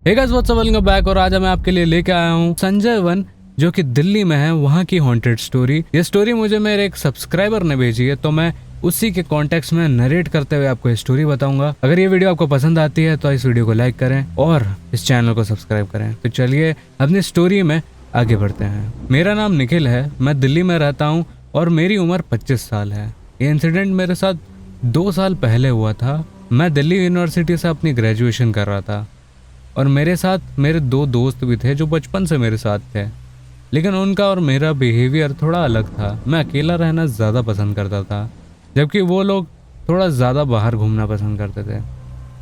हे guys what's up, welcome back. और आज मैं आपके लिए लेके आया हूँ संजय वन, जो कि दिल्ली में है, वहाँ की हॉन्टेड स्टोरी। ये स्टोरी मुझे मेरे एक सब्सक्राइबर ने भेजी है, तो मैं उसी के कॉन्टेक्स्ट में नरेट करते हुए आपको स्टोरी बताऊंगा। अगर ये वीडियो आपको पसंद आती है तो इस वीडियो को लाइक करें और इस चैनल को सब्सक्राइब करें। तो चलिए अपनी स्टोरी में आगे बढ़ते हैं। मेरा नाम निखिल है, मैं दिल्ली में रहता हूँ और मेरी उम्र 25 साल है। ये इंसिडेंट मेरे साथ 2 साल पहले हुआ था। मैं दिल्ली यूनिवर्सिटी से अपनी ग्रेजुएशन कर रहा था और मेरे साथ मेरे 2 दोस्त भी थे जो बचपन से मेरे साथ थे, लेकिन उनका और मेरा बिहेवियर थोड़ा अलग था। मैं अकेला रहना ज़्यादा पसंद करता था, जबकि वो लोग थोड़ा ज़्यादा बाहर घूमना पसंद करते थे।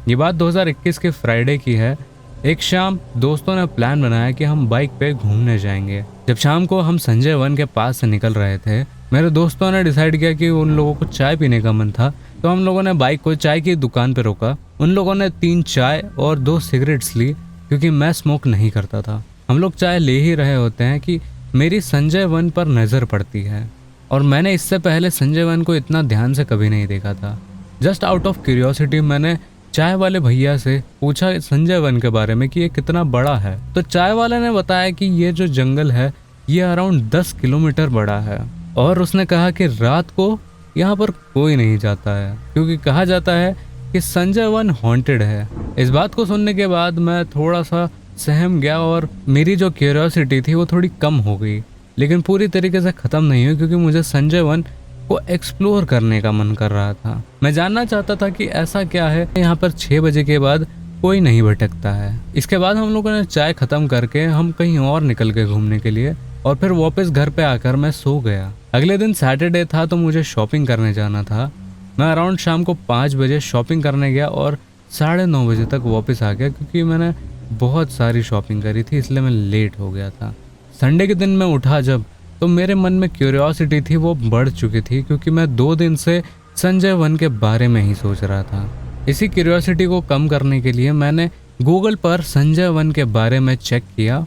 ये बात 2021 के फ्राइडे की है। एक शाम दोस्तों ने प्लान बनाया कि हम बाइक पे घूमने जाएंगे। जब शाम को हम संजय वन के पास से निकल रहे थे, मेरे दोस्तों ने डिसाइड किया कि उन लोगों को चाय पीने का मन था, तो हम लोगों ने बाइक को चाय की दुकान पे रोका। उन लोगों ने 3 चाय और 2 सिगरेट्स ली, क्योंकि मैं स्मोक नहीं करता था। हम लोग चाय ले ही रहे होते हैं कि मेरी संजय वन पर नज़र पड़ती है, और मैंने इससे पहले संजय वन को इतना ध्यान से कभी नहीं देखा था। जस्ट आउट ऑफ क्यूरियोसिटी मैंने चाय वाले भैया से पूछा संजय वन के बारे में कि ये कितना बड़ा है। तो चाय वाले ने बताया कि ये जो जंगल है ये अराउंड 10 किलोमीटर बड़ा है, और उसने कहा कि रात को यहाँ पर कोई नहीं जाता है, क्योंकि कहा जाता है कि संजय वन हॉन्टेड है। इस बात को सुनने के बाद मैं थोड़ा सा सहम गया और मेरी जो क्यूरियोसिटी थी वो थोड़ी कम हो गई, लेकिन पूरी तरीके से ख़त्म नहीं हुई, क्योंकि मुझे संजय वन को एक्सप्लोर करने का मन कर रहा था। मैं जानना चाहता था कि ऐसा क्या है यहाँ पर 6 बजे के बाद कोई नहीं भटकता है। इसके बाद हम लोगों ने चाय ख़त्म करके हम कहीं और निकल गए घूमने के लिए, और फिर वापस घर पे आकर मैं सो गया। अगले दिन सैटरडे था, तो मुझे शॉपिंग करने जाना था। मैं अराउंड शाम को 5 बजे शॉपिंग करने गया और 9:30 बजे तक वापस आ गया, क्योंकि मैंने बहुत सारी शॉपिंग करी थी, इसलिए मैं लेट हो गया था। संडे के दिन मैं उठा जब, तो मेरे मन में क्यूरियोसिटी थी वो बढ़ चुकी थी, क्योंकि मैं 2 दिन से संजय वन के बारे में ही सोच रहा था। इसी क्यूरियोसिटी को कम करने के लिए मैंने गूगल पर संजय वन के बारे में चेक किया,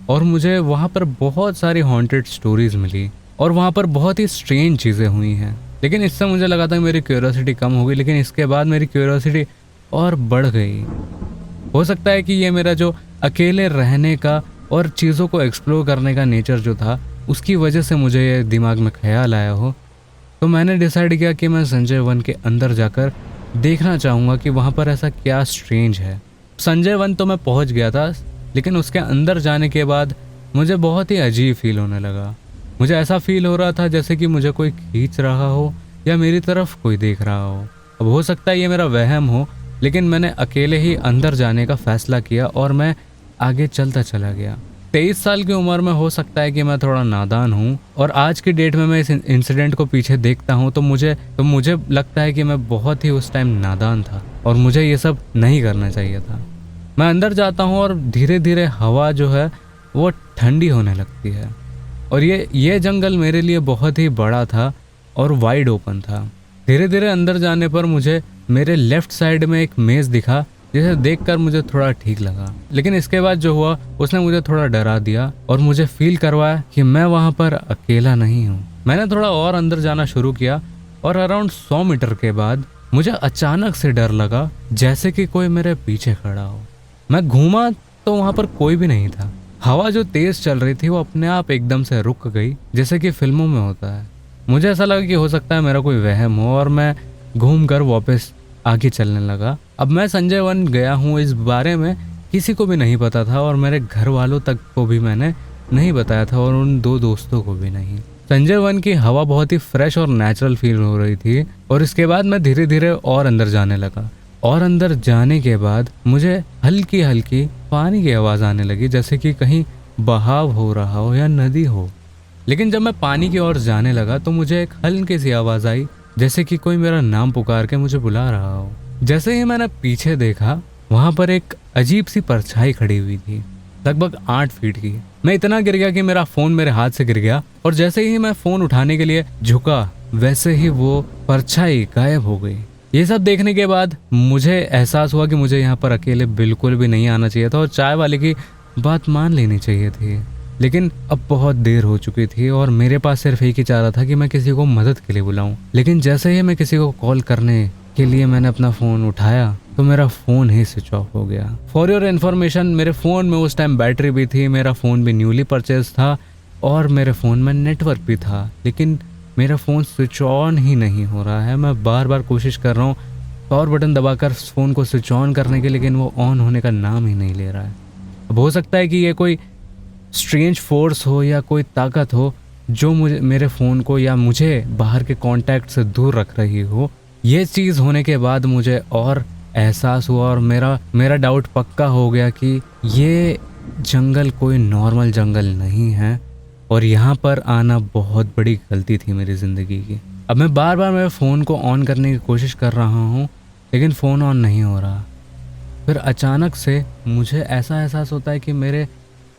और मुझे वहाँ पर बहुत सारी हॉन्टेड स्टोरीज़ मिली, और वहाँ पर बहुत ही स्ट्रेंज चीज़ें हुई हैं। लेकिन इससे मुझे लगा था कि मेरी क्यूरियोसिटी कम हो गई, लेकिन इसके बाद मेरी क्यूरियोसिटी और बढ़ गई। हो सकता है कि ये मेरा जो अकेले रहने का और चीज़ों को एक्सप्लोर करने का नेचर जो था, उसकी वजह से मुझे ये दिमाग में ख्याल आया हो। तो मैंने डिसाइड किया कि मैं संजय वन के अंदर जाकर देखना चाहूँगा कि वहाँ पर ऐसा क्या स्ट्रेंज है। संजय वन तो मैं पहुँच गया था, लेकिन उसके अंदर जाने के बाद मुझे बहुत ही अजीब फील होने लगा। मुझे ऐसा फील हो रहा था जैसे कि मुझे कोई खींच रहा हो या मेरी तरफ कोई देख रहा हो। अब हो सकता है ये मेरा वहम हो, लेकिन मैंने अकेले ही अंदर जाने का फैसला किया और मैं आगे चलता चला गया। 23 साल की उम्र में हो सकता है कि मैं थोड़ा नादान हूँ, और आज की डेट में मैं इस इंसिडेंट को पीछे देखता हूँ तो मुझे लगता है कि मैं बहुत ही उस टाइम नादान था और मुझे ये सब नहीं करना चाहिए था। मैं अंदर जाता हूँ और धीरे धीरे हवा जो है वो ठंडी होने लगती है, और ये जंगल मेरे लिए बहुत ही बड़ा था और वाइड ओपन था। धीरे धीरे अंदर जाने पर मुझे मेरे लेफ्ट साइड में एक मेज़ दिखा, जिसे देखकर मुझे थोड़ा ठीक लगा। लेकिन इसके बाद जो हुआ उसने मुझे थोड़ा डरा दिया और मुझे फील करवाया कि मैं वहाँ पर अकेला नहीं हूँ। मैंने थोड़ा और अंदर जाना शुरू किया, और अराउंड 100 मीटर के बाद मुझे अचानक से डर लगा, जैसे कि कोई मेरे पीछे खड़ा हो। मैं घूमा तो वहाँ पर कोई भी नहीं था। हवा जो तेज चल रही थी वो अपने आप एकदम से रुक गई, जैसे कि फिल्मों में होता है। मुझे ऐसा लगा कि हो सकता है मेरा कोई वहम हो, और मैं घूमकर वापस आगे चलने लगा। अब मैं संजय वन गया हूँ, इस बारे में किसी को भी नहीं पता था, और मेरे घर वालों तक को भी मैंने नहीं बताया था, और उन 2 दोस्तों को भी नहीं। संजय वन की हवा बहुत ही फ्रेश और नेचुरल फील हो रही थी, और इसके बाद मैं धीरे धीरे और अंदर जाने लगा, और अंदर जाने के बाद मुझे हल्की हल्की पानी की आवाज़ आने लगी, जैसे कि कहीं बहाव हो रहा हो या नदी हो। लेकिन जब मैं पानी की ओर जाने लगा तो मुझे एक हल्की सी आवाज़ आई, जैसे कि कोई मेरा नाम पुकार के मुझे बुला रहा हो। जैसे ही मैंने पीछे देखा, वहाँ पर एक अजीब सी परछाई खड़ी हुई थी, लगभग 8 फीट की। मैं इतना गिर गया कि मेरा फ़ोन मेरे हाथ से गिर गया, और जैसे ही मैं फ़ोन उठाने के लिए झुका, वैसे ही वो परछाई गायब हो गई। ये सब देखने के बाद मुझे एहसास हुआ कि मुझे यहाँ पर अकेले बिल्कुल भी नहीं आना चाहिए था, और चाय वाले की बात मान लेनी चाहिए थी। लेकिन अब बहुत देर हो चुकी थी, और मेरे पास सिर्फ एक ही चारा था कि मैं किसी को मदद के लिए बुलाऊं। लेकिन जैसे ही मैं किसी को कॉल करने के लिए मैंने अपना फ़ोन उठाया, तो मेरा फ़ोन ही स्विच ऑफ हो गया। फॉर योर इन्फॉर्मेशन, मेरे फ़ोन में उस टाइम बैटरी भी थी, मेरा फ़ोन भी न्यूली परचेज था और मेरे फ़ोन में नेटवर्क भी था, लेकिन मेरा फ़ोन स्विच ऑन ही नहीं हो रहा है। मैं बार बार कोशिश कर रहा हूँ पावर बटन दबाकर फ़ोन को स्विच ऑन करने की, लेकिन वो ऑन होने का नाम ही नहीं ले रहा है। अब हो सकता है कि ये कोई स्ट्रेंज फोर्स हो या कोई ताकत हो जो मुझे मेरे फ़ोन को या मुझे बाहर के कांटेक्ट से दूर रख रही हो। ये चीज़ होने के बाद मुझे और एहसास हुआ और मेरा डाउट पक्का हो गया कि ये जंगल कोई नॉर्मल जंगल नहीं है और यहाँ पर आना बहुत बड़ी गलती थी मेरी ज़िंदगी की। अब मैं बार बार मेरे फ़ोन को ऑन करने की कोशिश कर रहा हूँ, लेकिन फ़ोन ऑन नहीं हो रहा। फिर अचानक से मुझे ऐसा एहसास होता है कि मेरे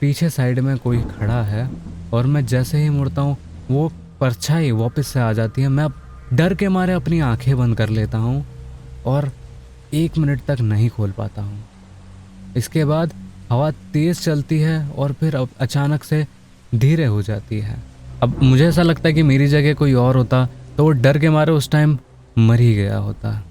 पीछे साइड में कोई खड़ा है और मैं जैसे ही मुड़ता हूँ वो परछाई वापस से आ जाती है। मैं डर के मारे अपनी आंखें बंद कर लेता हूँ और 1 मिनट तक नहीं खोल पाता हूँ। इसके बाद हवा तेज़ चलती है और फिर अब अचानक से धीरे हो जाती है। अब मुझे ऐसा लगता है कि मेरी जगह कोई और होता तो वो डर के मारे उस टाइम मर ही गया होता,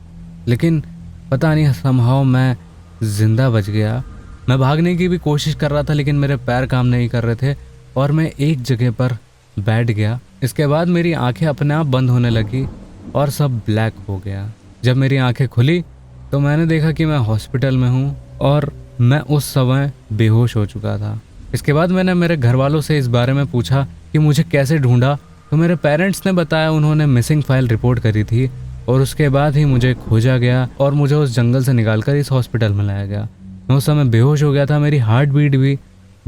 लेकिन पता नहीं समहाउ मैं ज़िंदा बच गया। मैं भागने की भी कोशिश कर रहा था, लेकिन मेरे पैर काम नहीं कर रहे थे और मैं एक जगह पर बैठ गया। इसके बाद मेरी आंखें अपने आप बंद होने लगी और सब ब्लैक हो गया। जब मेरी आंखें खुली तो मैंने देखा कि मैं हॉस्पिटल में हूँ और मैं उस समय बेहोश हो चुका था। इसके बाद मैंने मेरे घर वालों से इस बारे में पूछा कि मुझे कैसे ढूंढा, तो मेरे पेरेंट्स ने बताया उन्होंने मिसिंग फाइल रिपोर्ट करी थी और उसके बाद ही मुझे खोजा गया और मुझे उस जंगल से निकालकर इस हॉस्पिटल में लाया गया। मैं उस समय बेहोश हो गया था, मेरी हार्ट बीट भी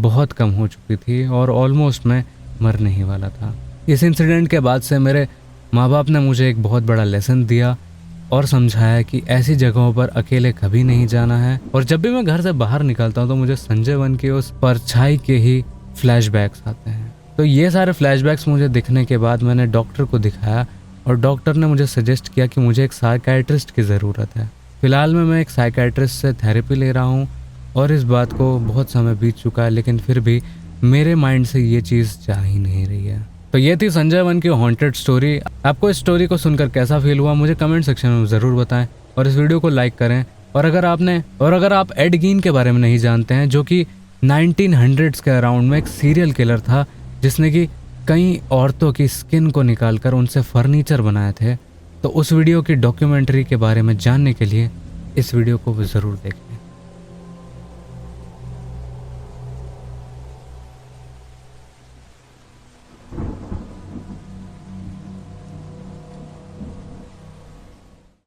बहुत कम हो चुकी थी और ऑलमोस्ट मैं मरने ही वाला था। इस इंसिडेंट के बाद से मेरे माँ बाप ने मुझे एक बहुत बड़ा लेसन दिया और समझाया कि ऐसी जगहों पर अकेले कभी नहीं जाना है। और जब भी मैं घर से बाहर निकलता हूँ तो मुझे संजय वन के उस परछाई के ही फ्लैशबैक्स आते हैं। तो ये सारे फ्लैशबैक्स मुझे दिखने के बाद मैंने डॉक्टर को दिखाया और डॉक्टर ने मुझे सजेस्ट किया कि मुझे एक साइकियाट्रिस्ट की ज़रूरत है। फ़िलहाल में मैं एक साइकियाट्रिस्ट से थेरेपी ले रहा हूँ और इस बात को बहुत समय बीत चुका है, लेकिन फिर भी मेरे माइंड से ये चीज़ जा ही नहीं रही है। तो ये थी संजय वन की हॉन्टेड स्टोरी। आपको इस स्टोरी को सुनकर कैसा फील हुआ मुझे कमेंट सेक्शन में ज़रूर बताएं और इस वीडियो को लाइक करें। और अगर आप एड गीन के बारे में नहीं जानते हैं, जो कि 1900s के अराउंड में एक सीरियल किलर था जिसने कि कई औरतों की स्किन को निकालकर उनसे फर्नीचर बनाए थे, तो उस वीडियो की डॉक्यूमेंट्री के बारे में जानने के लिए इस वीडियो को ज़रूर देखें।